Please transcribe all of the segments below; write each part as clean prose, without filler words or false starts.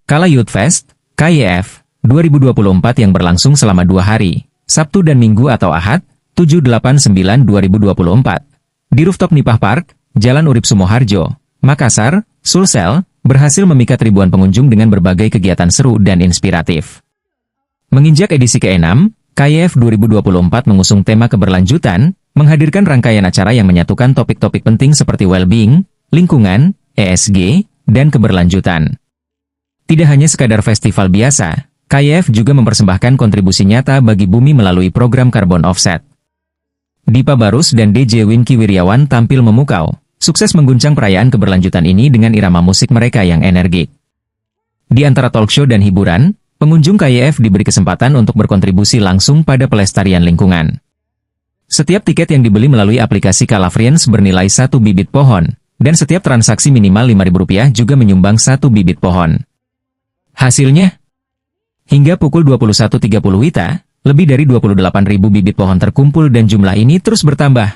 Kala Youth Fest, KYF, 2024 yang berlangsung selama 2 hari, Sabtu dan Minggu atau Ahad, 7-8-9-2024. Di rooftop Nipah Park, Jalan Urip Sumoharjo, Makassar, Sulsel, berhasil memikat ribuan pengunjung dengan berbagai kegiatan seru dan inspiratif. Menginjak edisi ke-6, KYF 2024 mengusung tema keberlanjutan, menghadirkan rangkaian acara yang menyatukan topik-topik penting seperti well-being, lingkungan, ESG, dan keberlanjutan. Tidak hanya sekadar festival biasa, KYF juga mempersembahkan kontribusi nyata bagi bumi melalui program Carbon Offset. Dipa Barus dan DJ Winky Wiryawan tampil memukau, sukses mengguncang perayaan keberlanjutan ini dengan irama musik mereka yang energik. Di antara talkshow dan hiburan, pengunjung KYF diberi kesempatan untuk berkontribusi langsung pada pelestarian lingkungan. Setiap tiket yang dibeli melalui aplikasi Kalafriends bernilai 1 bibit pohon, dan setiap transaksi minimal Rp5.000 juga menyumbang 1 bibit pohon. Hasilnya, hingga pukul 21.30 WITA, lebih dari 28.000 bibit pohon terkumpul dan jumlah ini terus bertambah.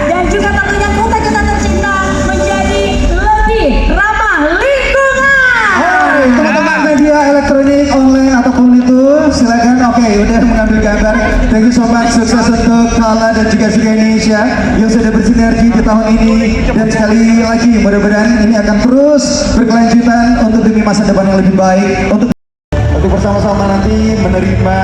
Dan juga tentunya kota kita tercinta menjadi lebih ramah lingkungan. Hai teman-teman media elektronik online ataupun itu, silakan. Oke, udah mengambil gambar. Thank you so much, sukses untuk Kala dan juga Siga Indonesia yang sudah bersinergi di tahun ini. Dan sekali lagi, mudah-mudahan ini akan terus berkelanjutan untuk demi masa depan yang lebih baik. Untuk bersama-sama nanti menerima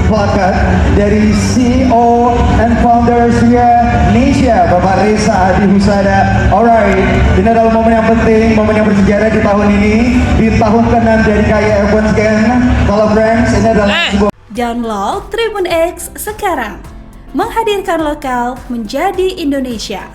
plakat dari CEO and founder Siga Indonesia, Bapak Reza Adi Husada. Alright, ini adalah momen yang penting, momen yang bersejarah di tahun ini, di tahun ke-6 dari KYF Once Again. Kalau friends, ini adalah sebuah Download Tribun X sekarang, menghadirkan lokal menjadi Indonesia.